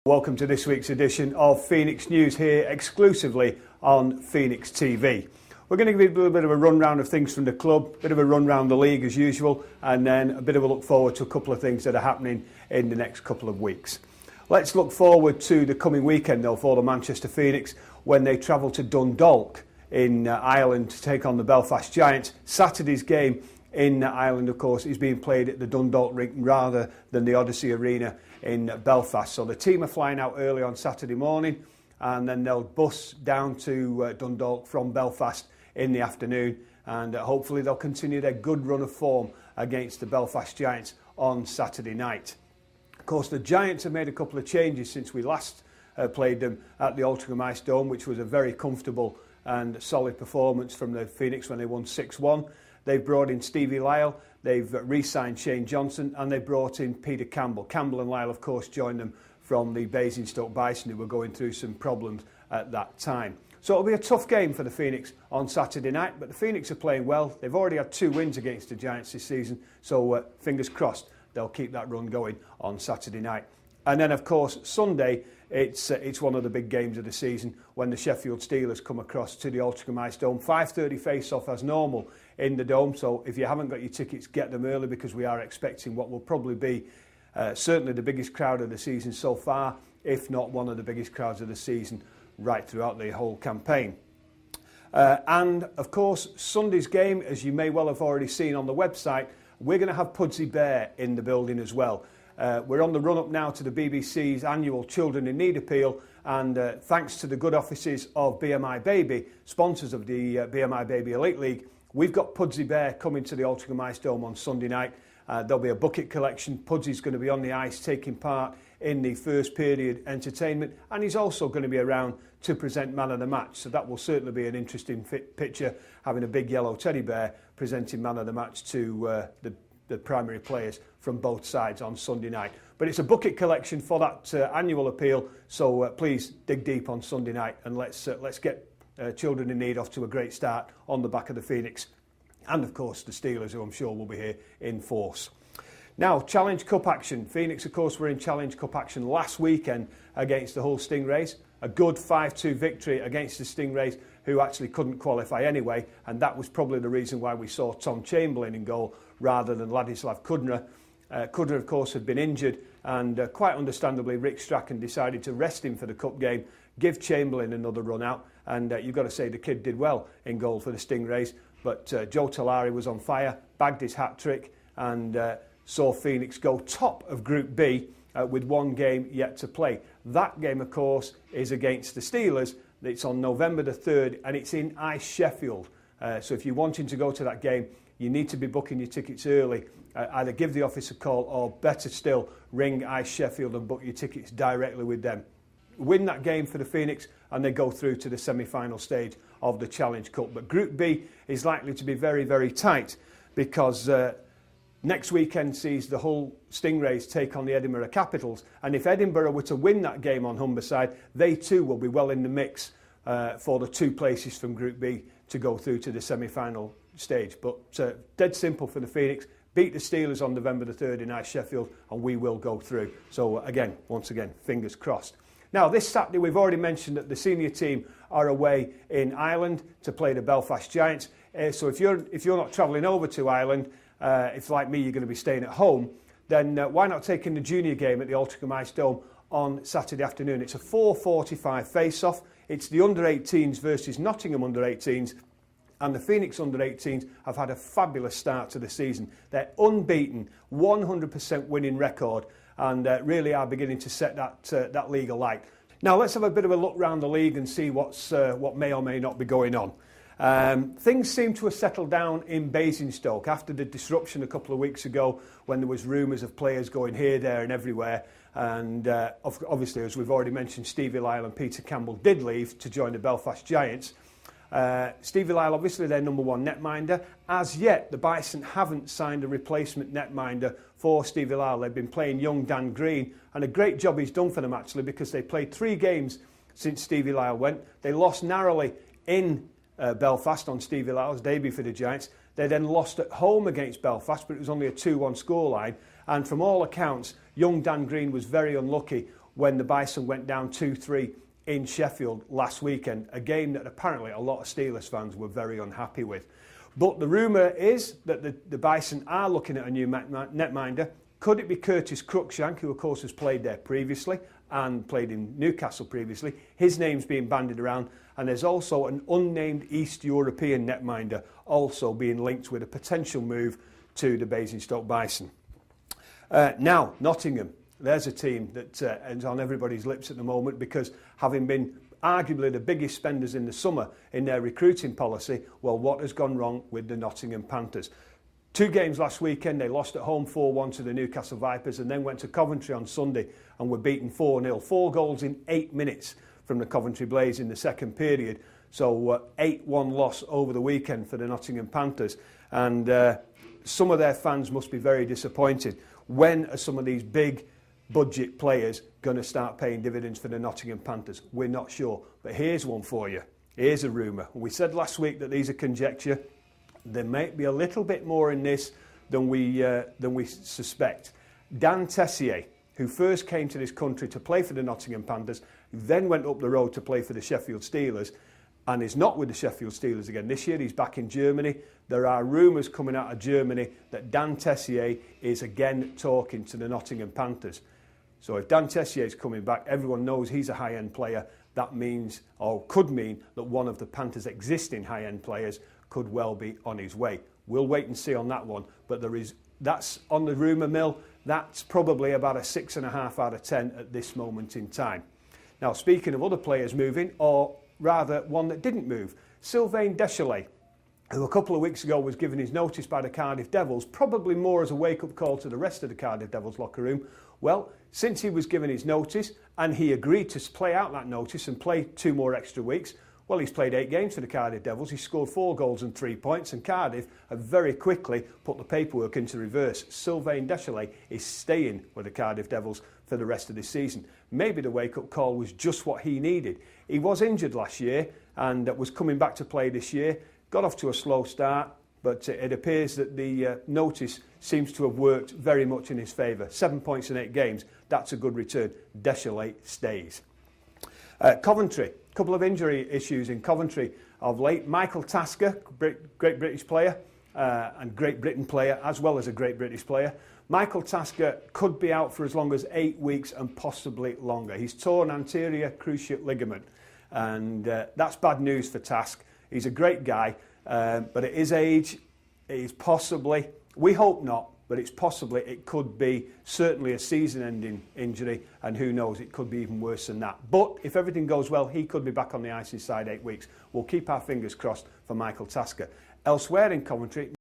Welcome to this week's edition of Phoenix News here exclusively on Phoenix TV. We're going to give you a little bit of a rundown of things from the club, a bit of a run round the league as usual, and then a bit of a look forward to a couple of things that are happening in the next couple of weeks. Let's look forward to the coming weekend though for the Manchester Phoenix when they travel to Dundalk in Ireland to take on the Belfast Giants. Saturday's game in Ireland, of course, is being played at the Dundalk rink rather than the Odyssey Arena in Belfast. So the team are flying out early on Saturday morning and then they'll bus down to Dundalk from Belfast in the afternoon, and hopefully they'll continue their good run of form against the Belfast Giants on Saturday night. Of course, the Giants have made a couple of changes since we last played them at the Altrincham Ice Dome, which was a very comfortable and solid performance from the Phoenix when they won 6-1. They've brought in Stevie Lyle, they've re-signed Shane Johnson, and they brought in Peter Campbell. Campbell and Lyle, of course, joined them from the Basingstoke Bison, who were going through some problems at that time. So it'll be a tough game for the Phoenix on Saturday night, but the Phoenix are playing well. They've already had 2 wins against the Giants this season, so fingers crossed they'll keep that run going on Saturday night. And then, of course, Sunday, it's one of the big games of the season when the Sheffield Steelers come across to the Altrincham Ice Dome. 5:30 face-off as normal in the Dome, so if you haven't got your tickets, get them early because we are expecting what will probably be certainly the biggest crowd of the season so far, if not one of the biggest crowds of the season right throughout the whole campaign. And, of course, Sunday's game, as you may well have already seen on the website, we're going to have Pudsey Bear in the building as well. We're on the run-up now to the BBC's annual Children in Need appeal, and thanks to the good offices of BMI Baby, sponsors of the BMI Baby Elite League, we've got Pudsey Bear coming to the Altrincham Ice Dome on Sunday night. There'll be a bucket collection. Pudsey's going to be on the ice taking part in the first period entertainment, and he's also going to be around to present Man of the Match, so that will certainly be an interesting picture, having a big yellow teddy bear presenting Man of the Match to the primary players from both sides on Sunday night. But it's a bucket collection for that annual appeal, so please dig deep on Sunday night and let's get Children in Need off to a great start on the back of the Phoenix and, of course, the Steelers, who I'm sure will be here in force. Now, Challenge Cup action. Phoenix, of course, were in Challenge Cup action last weekend against the Hull Stingrays. A good 5-2 victory against the Stingrays, who actually couldn't qualify anyway, and that was probably the reason why we saw Tom Chamberlain in goal rather than Ladislav Kudra. Kudra, of course, had been injured, and quite understandably, Rick Strachan decided to rest him for the Cup game, give Chamberlain another run out, and you've got to say the kid did well in goal for the Stingrays. But Joe Talari was on fire, bagged his hat-trick, and saw Phoenix go top of Group B with 1 game yet to play. That game, of course, is against the Steelers. It's on November the 3rd, and it's in Ice Sheffield. So if you're wanting to go to that game, you need to be booking your tickets early. Either give the office a call or, better still, ring Ice Sheffield and book your tickets directly with them. Win that game for the Phoenix and they go through to the semi-final stage of the Challenge Cup. But Group B is likely to be very, very tight because next weekend sees the Hull Stingrays take on the Edinburgh Capitals, and if Edinburgh were to win that game on Humberside, they too will be well in the mix for the 2 places from Group B to go through to the semi-final stage. But dead simple for the Phoenix. Beat the Steelers on November the 3rd in Ice Sheffield and we will go through. So once again, fingers crossed. Now, this Saturday, we've already mentioned that the senior team are away in Ireland to play the Belfast Giants. So if you're not travelling over to Ireland, if like me you're going to be staying at home, then why not take in the junior game at the Altrincham Ice Dome on Saturday afternoon? It's a 4:45 face-off. It's the under-18s versus Nottingham under-18s, and the Phoenix under-18s have had a fabulous start to the season. They're unbeaten, 100% winning record, and really are beginning to set that league alight. Now let's have a bit of a look round the league and see what may or may not be going on. Things seem to have settled down in Basingstoke after the disruption a couple of weeks ago when there was rumours of players going here, there and everywhere. And obviously, as we've already mentioned, Stevie Lyle and Peter Campbell did leave to join the Belfast Giants. Stevie Lyle, obviously their number 1 netminder. As yet, the Bison haven't signed a replacement netminder for Stevie Lyle. They've been playing young Dan Green, and a great job he's done for them actually, because they played 3 games since Stevie Lyle went. They lost narrowly in Belfast on Stevie Lyle's debut for the Giants. They then lost at home against Belfast, but it was only a 2-1 scoreline. And from all accounts, young Dan Green was very unlucky when the Bison went down 2-3 in Sheffield last weekend, a game that apparently a lot of Steelers fans were very unhappy with. But the rumour is that the Bison are looking at a new netminder. Could it be Curtis Cruikshank, who of course has played there previously and played in Newcastle previously? His name's being bandied around, and there's also an unnamed East European netminder also being linked with a potential move to the Basingstoke Bison. Now, Nottingham. There's a team that is on everybody's lips at the moment because having been arguably the biggest spenders in the summer in their recruiting policy, well, what has gone wrong with the Nottingham Panthers? 2 games last weekend, they lost at home 4-1 to the Newcastle Vipers and then went to Coventry on Sunday and were beaten 4-0. 4 goals in 8 minutes from the Coventry Blaze in the second period. So 8-1 loss over the weekend for the Nottingham Panthers. And some of their fans must be very disappointed. When are some of these big budget players going to start paying dividends for the Nottingham Panthers? We're not sure. But here's one for you. Here's a rumour. We said last week that these are conjecture. There may be a little bit more in this than we suspect. Dan Tessier, who first came to this country to play for the Nottingham Panthers, then went up the road to play for the Sheffield Steelers, and is not with the Sheffield Steelers again this year. He's back in Germany. There are rumours coming out of Germany that Dan Tessier is again talking to the Nottingham Panthers. So if Dan Tessier is coming back, everyone knows he's a high-end player. That means, or could mean, that one of the Panthers' existing high-end players could well be on his way. We'll wait and see on that one. But that's on the rumour mill. That's probably about a 6.5 out of 10 at this moment in time. Now, speaking of other players moving, or rather one that didn't move, Sylvain Deschamps, who a couple of weeks ago was given his notice by the Cardiff Devils, probably more as a wake-up call to the rest of the Cardiff Devils locker room. Well, since he was given his notice and he agreed to play out that notice and play 2 more extra weeks, well, he's played 8 games for the Cardiff Devils. He scored 4 goals and 3 points, and Cardiff have very quickly put the paperwork into reverse. Sylvain Deschamps is staying with the Cardiff Devils for the rest of this season. Maybe the wake-up call was just what he needed. He was injured last year and was coming back to play this year. Got off to a slow start, but it appears that the notice seems to have worked very much in his favour. 7 points in 8 games, that's a good return. Deschamps stays. Coventry, a couple of injury issues in Coventry of late. Michael Tasker, great British player and Great Britain player, as well as a great British player. Michael Tasker could be out for as long as 8 weeks and possibly longer. He's torn anterior cruciate ligament, and that's bad news for Task. He's a great guy, but at his age, it is possibly, we hope not, but it's possibly, it could be certainly a season-ending injury, and who knows, it could be even worse than that. But if everything goes well, he could be back on the ice inside 8 weeks. We'll keep our fingers crossed for Michael Tasker. Elsewhere in Coventry,